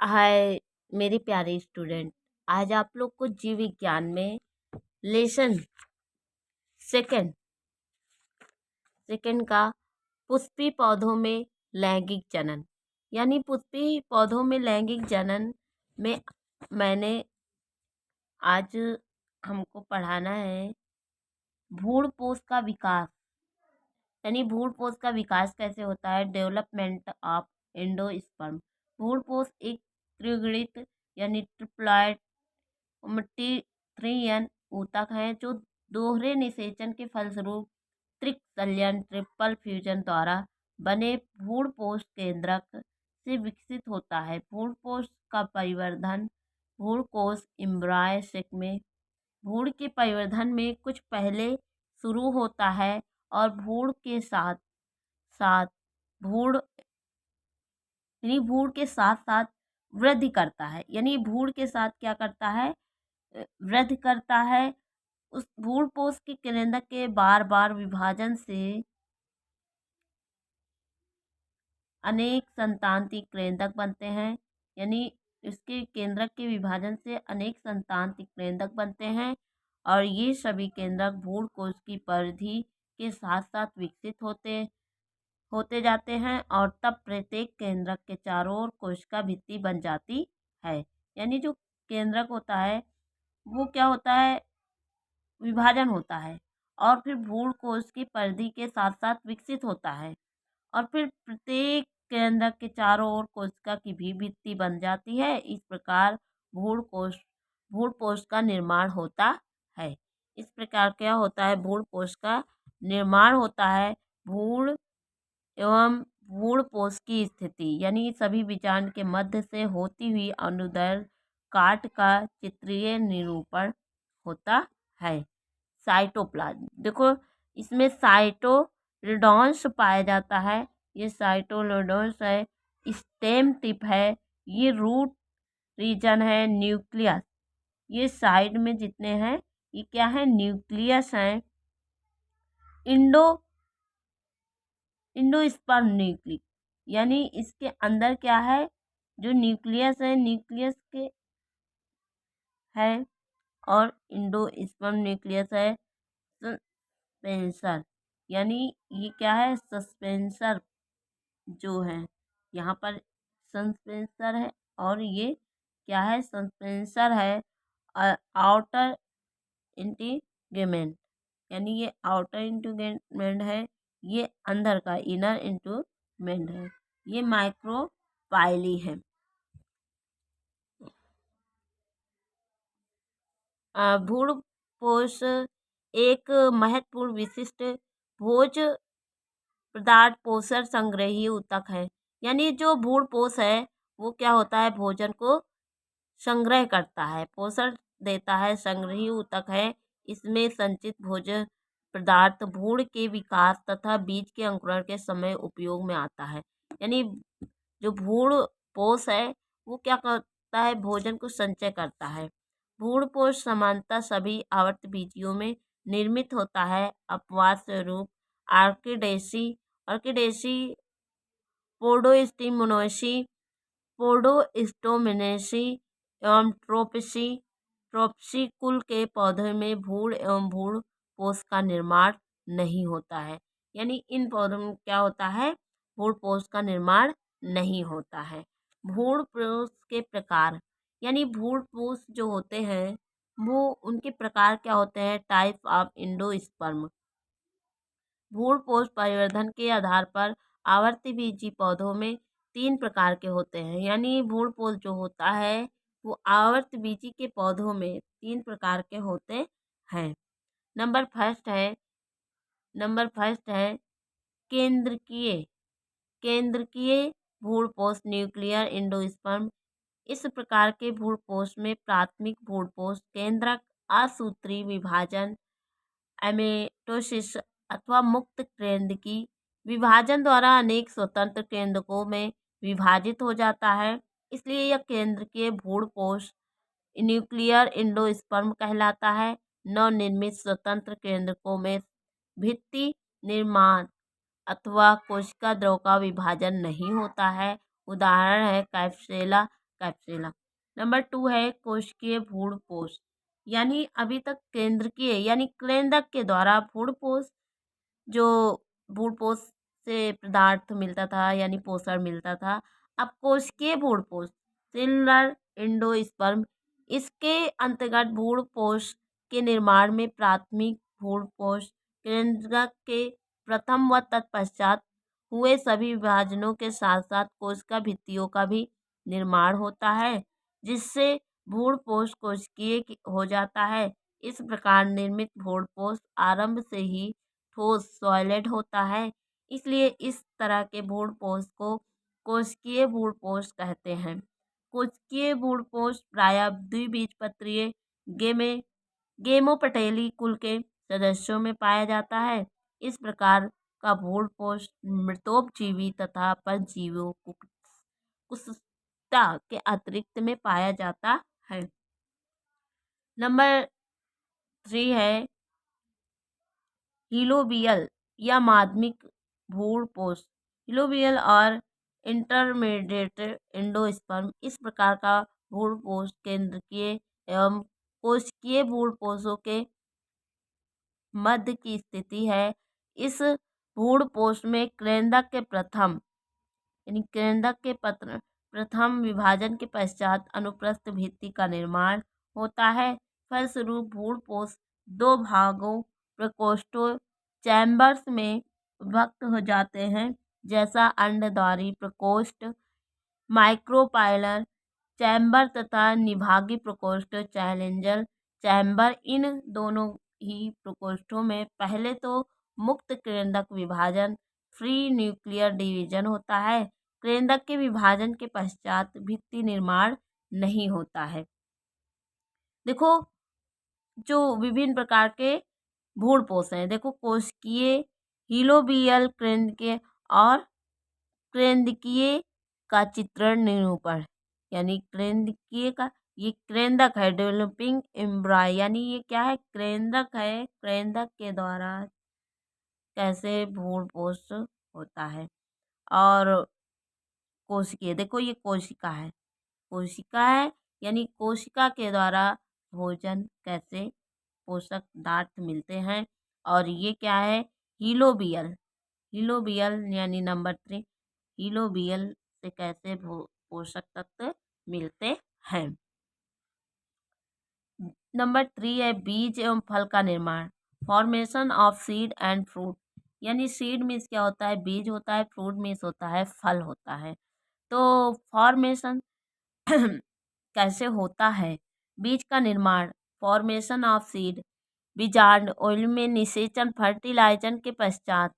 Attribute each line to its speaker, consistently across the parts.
Speaker 1: हाय मेरे प्यारे स्टूडेंट। आज आप लोग को जीव विज्ञान में लेसन सेकंड सेकंड का पुष्पी पौधों में लैंगिक जनन यानी पुष्पी पौधों में लैंगिक जनन में मैंने आज हमको पढ़ाना है भ्रूणपोष का विकास। यानी भ्रूणपोष का विकास कैसे होता है, डेवलपमेंट ऑफ एंडोस्पर्म। भ्रूणपोष एक त्रिगुणित यानी ट्रिप्लॉइड मिट्टी 3n ऊतक है जो दोहरे निषेचन के फलस्वरूप त्रिक संलयन ट्रिपल फ्यूजन द्वारा बने भ्रूणपोष केंद्रक से विकसित होता है। भ्रूणपोष का परिवर्धन भ्रूणकोष एम्ब्रायो में भ्रूण के परिवर्धन में कुछ पहले शुरू होता है और भ्रूण के साथ साथ भ्रूण यानी भ्रूण के साथ साथ वृद्धि करता है। यानी भ्रूण के साथ क्या करता है, वृद्धि करता है। उस भ्रूणपोष के केंद्रक के बार बार विभाजन से अनेक संतानती केंद्रक बनते हैं। यानी इसके केंद्रक के विभाजन से अनेक संतानती केंद्रक बनते हैं और ये सभी केंद्रक भ्रूणकोष की परिधि के साथ साथ विकसित होते जाते हैं और तब प्रत्येक केंद्रक के चारों ओर कोशिका भित्ति बन जाती है। यानी जो केंद्रक होता है वो क्या होता है, विभाजन होता है और फिर भ्रूणकोष की परिधि के साथ साथ विकसित होता है और फिर प्रत्येक केंद्रक के चारों ओर कोशिका की भी भित्ति बन जाती है। इस प्रकार भ्रूणपोष का निर्माण होता है। इस प्रकार क्या होता है, भ्रूणपोष का निर्माण होता है। भ्रूण एवं भ्रूणपोष की स्थिति यानी सभी बीजांड के मध्य से होती हुई अनुदैर्घ्य काट का चित्रीय निरूपण होता है। साइटोप्लाज्म देखो, इसमें साइटोरिडोन्स पाया जाता है। ये साइटोरिडोन्स है, स्टेम टिप है, ये रूट रीजन है, न्यूक्लियस ये साइड में जितने हैं ये क्या है, न्यूक्लियस है। इंडोस्पर्म न्यूक्लियस यानी इसके अंदर क्या है, जो न्यूक्लियस है न्यूक्लियस के है और इंडोस्पर्म न्यूक्लियस है सस्पेंसर। यानी ये क्या है, सस्पेंसर जो है यहाँ पर सस्पेंसर है और ये क्या है, सस्पेंसर है आउटर इंटीग्यूमेंट। यानी ये आउटर इंटीग्यूमेंट है, ये अंदर का इनर इंटीग्यूमेंट है, ये माइक्रोपाइली है। भ्रूणपोष एक महत्वपूर्ण विशिष्ट भोज पदार्थ पोषण संग्रही ऊतक है। यानी जो भ्रूणपोष है वो क्या होता है, भोजन को संग्रह करता है, पोषण देता है, संग्रही ऊतक है। इसमें संचित भोज्य पदार्थ भ्रूण के विकास तथा बीज के अंकुरण के समय उपयोग में आता है। यानी जो भ्रूणपोष है वो क्या करता है, भोजन को संचय करता है। भ्रूणपोष सामान्यतः सभी आवृतबीजियों में निर्मित होता है। अपवाद स्वरूप ऑर्किडेसी, पोडोस्टोमिनेसी एवं ट्रोपिसी कुल के पौधे में भ्रूण एवं भ्रूणपोष का निर्माण नहीं होता है। यानी इन पौधों में क्या होता है, भ्रूणपोष का निर्माण नहीं होता है। भ्रूणपोष के प्रकार यानी भ्रूणपोष जो होते हैं वो उनके प्रकार क्या होते हैं, टाइप ऑफ इंडोस्पर्म। भ्रूणपोष परिवर्धन के आधार पर आवृतबीजी पौधों में 3 प्रकार के होते हैं। यानी भ्रूणपोष जो होता है वो आवृतबीजी के पौधों में 3 प्रकार के होते हैं। नंबर फर्स्ट है केंद्रकीय भ्रूणपोष न्यूक्लियर इंडोस्पर्म। इस प्रकार के भ्रूणपोष में प्राथमिक भ्रूणपोष केंद्रक असूत्री विभाजन एमेटोसिस अथवा मुक्त केंद्रकी विभाजन द्वारा अनेक स्वतंत्र केंद्रकों में विभाजित हो जाता है। इसलिए यह केंद्रकीय भ्रूणपोष न्यूक्लियर इंडोस्पर्म कहलाता है। नवनिर्मित स्वतंत्र केंद्रकों में भित्ति निर्माण अथवा कोशिका द्रव का विभाजन नहीं होता है। उदाहरण है कैप्सुला कैप्सुला। नंबर 2 है कोशिकीय भ्रूणपोष, यानी अभी तक केंद्रकीय यानी केंद्रक के द्वारा भ्रूणपोष, जो भ्रूणपोष से पदार्थ मिलता था यानी पोषण मिलता था। अब कोशिकीय भ्रूणपोष सेलुलर एंडोस्पर्म, इसके अंतर्गत भ्रूणपोष के निर्माण में प्राथमिक भ्रूणपोष केंद्रक के प्रथम व तत्पश्चात हुए सभी विभाजनों के साथ साथ कोशिका भित्तियों का भी निर्माण होता है, जिससे भ्रूणपोष कोशिकीय हो जाता है। इस प्रकार निर्मित भ्रूणपोष आरंभ से ही ठोस सॉलिड होता है, इसलिए इस तरह के भ्रूणपोष को कोशिकीय भ्रूणपोष कहते हैं। कोशिकीय भ्रूणपोष प्रायः द्विबीजपत्रीय गेमोपटेली कुल के सदस्यों में पाया जाता है। इस प्रकार का भ्रूणपोष मृतोपजीवी तथा परजीवियों कुत्सिका के अतिरिक्त में पाया जाता है। नंबर 3 है हिलोबियल या माध्यमिक भ्रूणपोष। हिलोबियल और इंटरमीडिएट एंडोस्पर्म, इस प्रकार का भ्रूणपोष केंद्रकीय एवं कोशिकीय भ्रूणपोषों के मध्य की स्थिति है। इस भ्रूणपोष में केंद्रक के प्रथम यानी केंद्रक के प्रथम विभाजन के पश्चात अनुप्रस्थ भित्ति का निर्माण होता है। फलस्वरूप भ्रूणपोष दो भागों प्रकोष्ठों चैम्बर्स में विभक्त हो जाते हैं, जैसा अंडद्वारी प्रकोष्ठ माइक्रोपाइलर चैम्बर तथा निभागी प्रकोष्ठ चैलेंजर चैम्बर। इन दोनों ही प्रकोष्ठों में पहले तो मुक्त केंद्रक विभाजन फ्री न्यूक्लियर डिवीजन होता है। केंद्रक के विभाजन के पश्चात भित्ति निर्माण नहीं होता है। देखो, जो विभिन्न प्रकार के भ्रूणपोष हैं, देखो कोशिकीय, हिलोबियल, केंद्रकीय और केंद्रकीय का चित्रण निरूपण, यानी केंद्रकीय का ये केंद्रक है डेवलपिंग एम्ब्राय, यानी ये क्या है, केंद्रक है। केंद्रक के द्वारा कैसे भ्रूणपोष होता है। और कोशिकीय, देखो ये कोशिका है, कोशिका है यानी कोशिका के द्वारा भोजन कैसे पोषक पदार्थ मिलते हैं। और ये क्या है, हिलोबियल, हिलोबियल यानी नंबर 3, हिलोबियल से कैसे पोषक तत्व मिलते हैं। नंबर 3 है बीज एवं फल का निर्माण, formation of seed and fruit, यानी सीड मीन्स क्या होता है, बीज होता है, फ्रूट मीन्स होता है फल होता है। तो फॉर्मेशन कैसे होता है, बीज का निर्माण, फॉर्मेशन ऑफ सीड, बीजांड ऑयल में निषेचन फर्टिलाइजन के पश्चात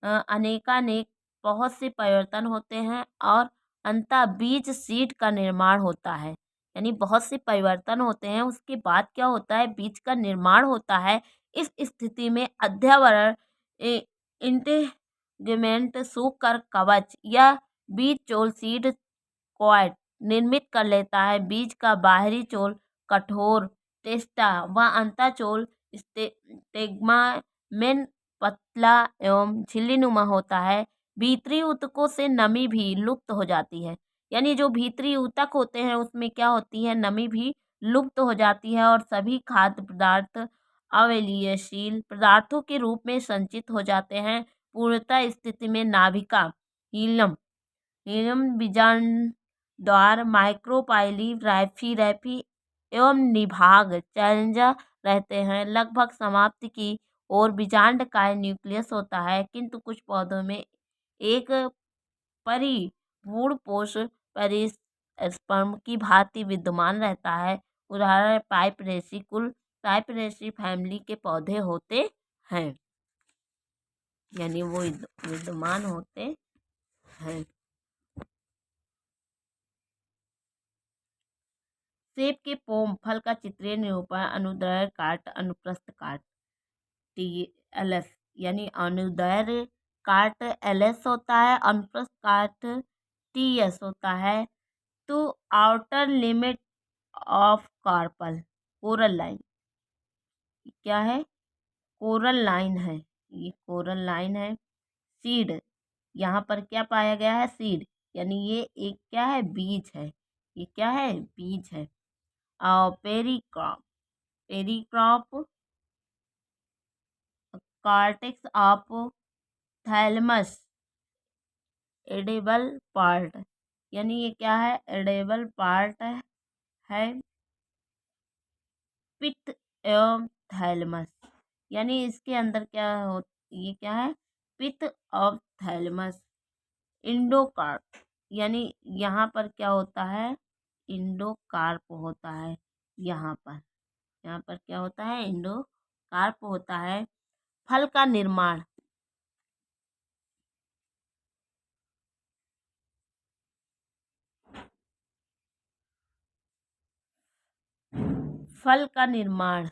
Speaker 1: अनेकानेक बहुत से परिवर्तन होते हैं और अंतः बीज सीड का निर्माण होता है, यानी बहुत से परिवर्तन होते हैं, उसके बाद क्या होता है, बीज का निर्माण होता है। इस स्थिति में अध्यावरण इंटेगमेंट सूखकर कवच या बीज चोल सीड क्वाइट निर्मित कर लेता है। बीज का बाहरी चोल कठोर टेस्टा व अंतःचोल स्टेग्मा में पतला एवं झिल्लीनुमा होता है। भीतरी ऊतकों से नमी भी लुप्त हो जाती है, यानी जो भीतरी ऊतक होते हैं उसमें क्या होती है, नमी भी लुप्त हो जाती है और सभी खाद्य पदार्थ अवलीयशील पदार्थों के रूप में संचित हो जाते हैं। पूर्णतः स्थिति में नाभिका हीलम हीलम बीजांड द्वार माइक्रोपाइली रैफी एवं निभाग चैलेंजर रहते हैं। लगभग समाप्ति की और बीजांडकाय न्यूक्लियस होता है, किंतु कुछ पौधों में एक परिभ्रूणपोष पेरिस्पर्म की भांति विद्यमान रहता है। उदाहरण पाइपरेसी कुल, पाइपरेसी फैमिली के पौधे होते हैं, यानी वो विद्यमान होते हैं। सेब के पोम फल का चित्रीय निरूपण अनुदैर्घ्य काट अनुप्रस्थ काट TLS, यानी अनुदैर्घ्य काट LS होता है, अनुप्रस्थ काट TS होता है। तो outer limit of carpal coral line, क्या है, कोरल लाइन है, ये कोरल लाइन है। सीड, यहाँ पर क्या पाया गया है, सीड, यानी ये एक क्या है, बीज है, ये क्या है? बीज है। और pericarp, pericarp cortex of thalamus, edible part, यानी ये क्या है? एडेबल पार्ट है पित्त एवं थैलमस, यानी इसके अंदर क्या हो, ये क्या है? पित्त ऑफ थैलमस। इंडोकार्प, यानी यहाँ पर क्या होता है? इंडोकार्प होता है। यहाँ पर क्या होता है? इंडोकार्प होता है। फल का निर्माण, फल का निर्माण,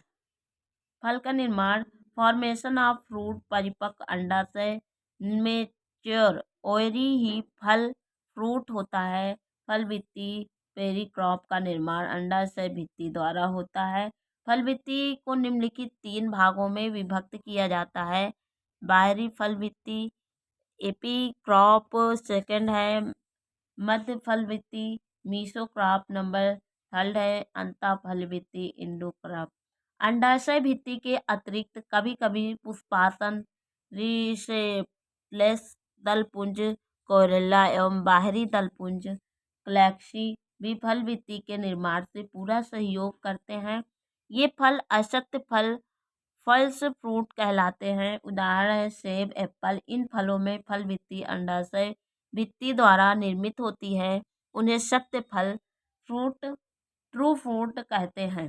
Speaker 1: फल का निर्माण, फॉर्मेशन ऑफ फ्रूट, परिपक्व अंडाशय, मेच्योर ओवरी ही फल फ्रूट होता है। फल भित्ति, पेरिक्रॉप का निर्माण अंडाशय भित्ति द्वारा होता है। फल भित्ति को निम्नलिखित 3 भागों में विभक्त किया जाता है। बाहरी फल भित्ति, एपीक्रॉप, सेकंड है मध्य फल भित्ति, मीसोक्रॉप, नंबर थर्ड है अंतः फल भित्ति, इंडोक्रॉप। अंडाशय भित्ति के अतिरिक्त कभी कभी पुष्पासन, रिसेप्टर्स, दलपुंज, कोरेला एवं बाहरी दलपुंज, क्लैक्सी भी फल भित्ति के निर्माण से पूरा सहयोग करते हैं। ये फल अशक्त फल, फल्स फ्रूट कहलाते हैं। उदाहरण है सेब, एप्पल। इन फलों में फल भित्ति अंडाशय भित्ति द्वारा निर्मित होती है। उन्हें सत्य फल, फ्रूट, ट्रू फ्रूट कहते हैं।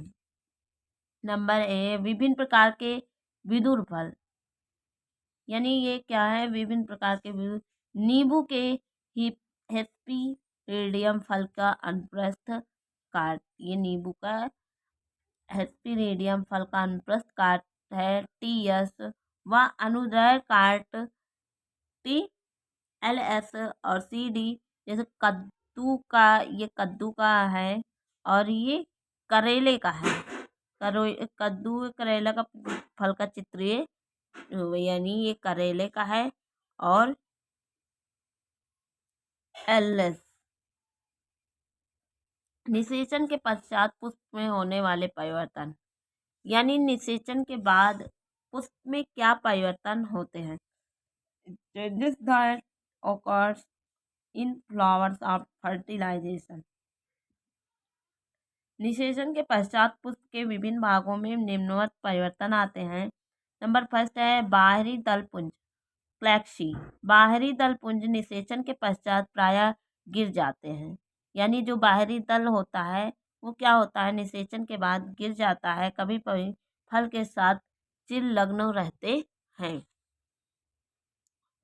Speaker 1: नंबर ए, विभिन्न प्रकार के विदुर फल, यानी ये क्या है? विभिन्न प्रकार के विदुर। नींबू के हेस्पेरिडियम फल का अनुप्रस्थ काट, ये नींबू का हेस्पेरिडियम फल का अनुप्रस्थ काट है टीएस, व अनुदैर्घ्य काट टी एल एस और सी डी। जैसे कद्दू का, ये कद्दू का है और ये करेले का है। कद्दू करेला का फल का चित्र ये, यानी ये करेले का है। और एल एस, निषेचन के पश्चात पुष्प में होने वाले परिवर्तन, यानी निषेचन के बाद पुष्प में क्या परिवर्तन होते हैं? Changes that occurs in flowers of fertilization। निषेचन के पश्चात पुष्प के विभिन्न भागों में निम्नवत परिवर्तन आते हैं। नंबर फर्स्ट है बाहरी दलपुंज, क्लैक्सी। बाहरी दलपुंज निषेचन के पश्चात प्रायः गिर जाते हैं, यानी जो बाहरी दल होता है वो क्या होता है? निषेचन के बाद गिर जाता है। कभी कभी फल के साथ चिल्लग्न रहते हैं,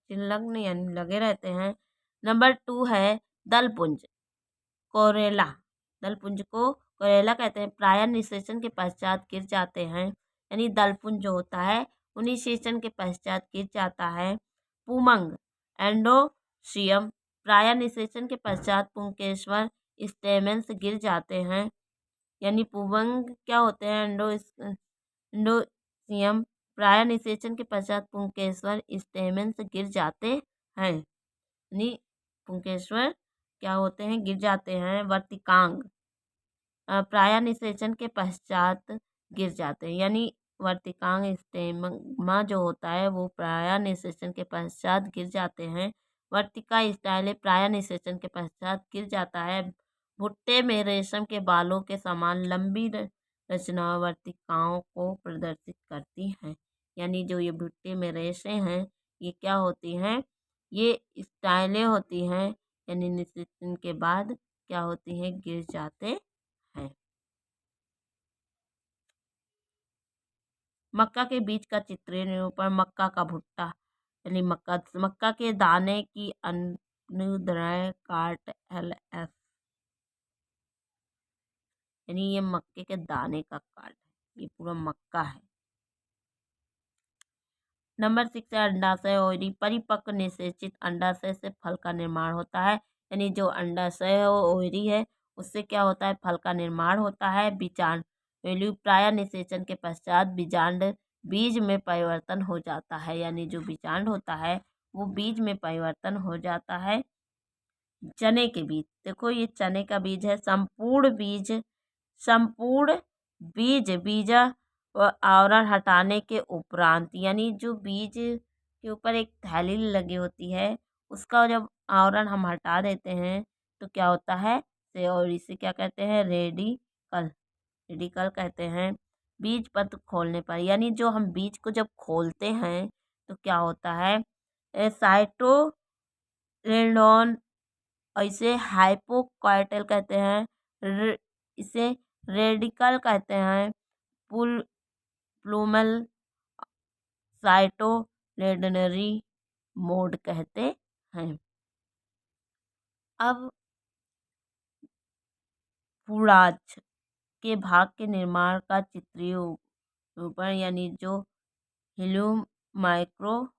Speaker 1: चिल्लग्न यानी लगे रहते हैं। नंबर 2 है दलपुंज, कोरेला। दलपुंज को कोरेला कहते हैं। प्रायः निषेचन के पश्चात गिर जाते हैं, यानी दलपुंज जो होता है वो निषेचन के पश्चात गिर जाता है। पुमंग, एंडोसियम। प्रायः निषेचन के पश्चात पुंकेसर स्टेमेंस गिर जाते हैं, यानी पुमंग क्या होते हैं? एंडोसियम। प्रायः निषेचन के पश्चात पुंकेसर स्टेमेंस गिर जाते हैं, यानी पुंकेसर क्या होते हैं? गिर जाते हैं। वर्तिकांग प्रायः निषेचन के पश्चात गिर जाते हैं, यानी वर्तिकांग स्टेमा जो होता है वो प्रायः निषेचन के पश्चात गिर जाते हैं। वर्तिका स्टाइल प्रायः निषेचन के पश्चात गिर जाता है। भुट्टे में रेशम के बालों के समान लंबी रचना वर्तिकाओं को प्रदर्शित करती हैं, यानी जो ये भुट्टे में रेशे हैं ये क्या होती हैं? ये स्टाइलें होती हैं, यानी निषेचन के बाद क्या होती हैं? गिर जाते हैं। मक्का के बीज का चित्रीय निरूपण, मक्का का भुट्टा, यानी मक्का के दाने की अनुदैर्घ्य काट एल एफ, यानी ये मक्के के दाने का काट है, ये पूरा मक्का है। नंबर 6 है अंडाशय ओवरी, परिपक्व निषेचित अंडाशय से फल का निर्माण होता है, यानी जो अंडाशय है वो ओवरी है, उससे क्या होता है? फल का निर्माण होता है। बीजांड वैल्यू, प्रायः निषेचन के पश्चात बीजांड बीज में परिवर्तन हो जाता है, यानी जो बीजांड होता है वो बीज में परिवर्तन हो जाता है। चने के बीज, देखो ये चने का बीज है। संपूर्ण बीज व आवरण हटाने के उपरांत, यानी जो बीज के ऊपर एक थैली लगी होती है उसका जब आवरण हम हटा देते हैं तो क्या होता है से, और इसे क्या कहते हैं, रेडिकल। रेडिकल कहते हैं। बीज पत्र खोलने पर, यानी जो हम बीज को जब खोलते हैं तो क्या होता है, साइटोरेडोन, इसे हाइपोकॉइटल कहते हैं, इसे रेडिकल कहते हैं, पुल प्लूमल साइटोरेडनरी मोड कहते हैं। अब फूलाज के भाग के निर्माण का चित्रीय रूपण, यानी जो हीलियम माइक्रोपाइल,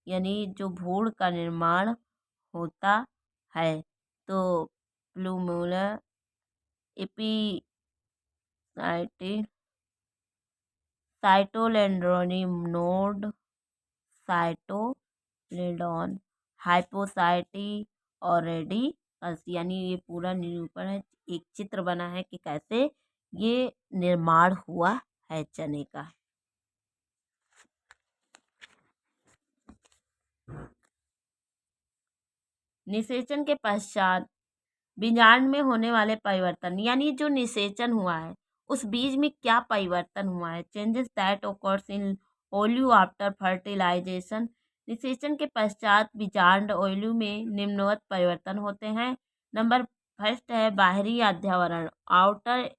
Speaker 1: यानी जो भूड़ का निर्माण होता है तो प्लूमुलर एपिसाइटिक साइटोलेंड्रोनी नोड, साइटोलेडॉन, हाइपोसाइटी और रेडिकल्स, यानी ये पूरा निरूपण है, एक चित्र बना है कि कैसे ये निर्माण हुआ है चने का। निषेचन के पश्चात बीजांड में होने वाले परिवर्तन, यानी जो निषेचन हुआ है उस बीज में क्या परिवर्तन हुआ है। Changes that occurs in ovule after fertilization. निषेचन के पश्चात बीजांड ओल्यू में निम्नवत परिवर्तन होते हैं। नंबर फर्स्ट है बाहरी अध्यावरण, आउटर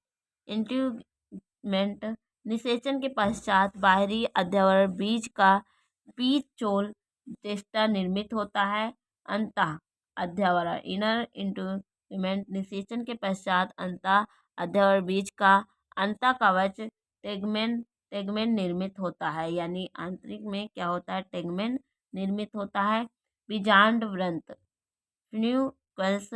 Speaker 1: इंट्यूमेंट। निषेचन के पश्चात बाहरी अध्यावरण बीज का बीज चोल टेस्टा निर्मित होता है। अंतः अध्यावरण, इनर इंट्यूमेंट। निषेचन के पश्चात अंतः अध्यावरण बीज का अंतः कवच टेगमेन निर्मित होता है, यानी आंतरिक में क्या होता है, टेगमेन निर्मित होता है। बीजांड व्रंत फ्यूकस।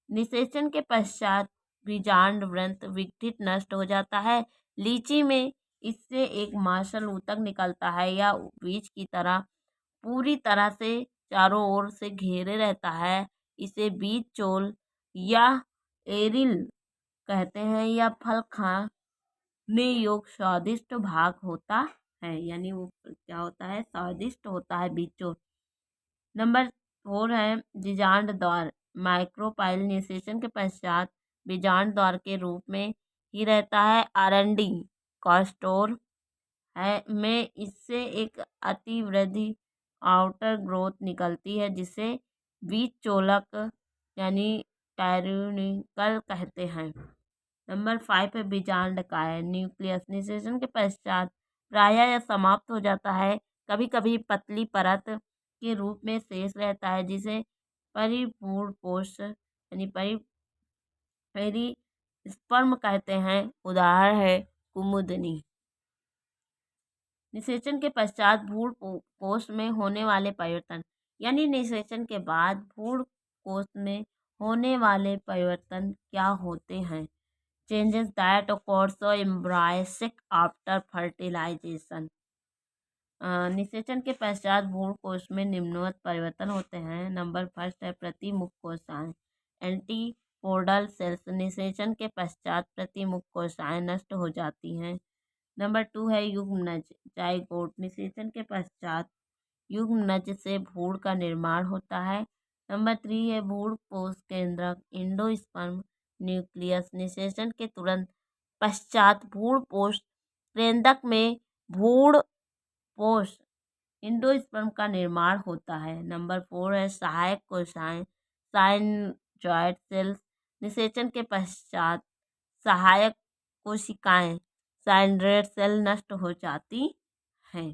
Speaker 1: निषेचन के पश्चात बीजांड व्रंत विघटित नष्ट हो जाता है। लीची में इससे एक मांसल ऊतक निकलता है या बीज की तरह पूरी तरह से चारों ओर से घेरे रहता है। इसे बीज चोल या एरिल कहते हैं, या फल खाने योग्य स्वादिष्ट भाग होता है, यानी वो क्या होता है, स्वादिष्ट होता है बीज चोल। नंबर 4 है बीजांड द्वार, माइक्रोपाइल। निषेचन के पश्चात बीजांड द्वार के रूप में ही रहता है। आरंडी कॉस्टोर है में इससे एक अतिवृद्धि आउटर ग्रोथ निकलती है जिसे बीज चोलक यानी टायरोनिकल कहते हैं। नंबर 5 है बीजांड काय, न्यूक्लियस। निषेचन के पश्चात प्रायः यह समाप्त हो जाता है, कभी कभी पतली परत के रूप में शेष रहता है जिसे परिपूर्ण कोश यानी पेरिस्पर्म कहते हैं। उदाहरण है कुमुदनी। निषेचन के पश्चात भ्रूण कोश में होने वाले परिवर्तन, यानी निषेचन के बाद भ्रूण कोश में होने वाले परिवर्तन क्या होते हैं। Changes that occurs embryo sac after fertilization. निषेचन के पश्चात भ्रूण कोश में निम्नवत परिवर्तन होते हैं। नंबर फर्स्ट है प्रतिमुख कोशिकाएं, एंटीपोडल सेल्स। निषेचन के पश्चात प्रतिमुख कोशिकाएं नष्ट हो जाती हैं। नंबर 2 है युग्मनज, जाइगोट। निषेचन के पश्चात युग्मनज से भ्रूण का निर्माण होता है। नंबर 3 है भ्रूण कोश केंद्रक, एंडोस्पर्म न्यूक्लियस। निषेचन के तुरंत पश्चात भ्रूण कोश केंद्रक में भ्रूण कोश एंडोस्पर्म का निर्माण होता है। नंबर 4 है सहायक कोशिकाएं, साइनजॉइड सेल्स। निषेचन के पश्चात सहायक कोशिकाएं साइनड्रेड सेल नष्ट हो जाती हैं।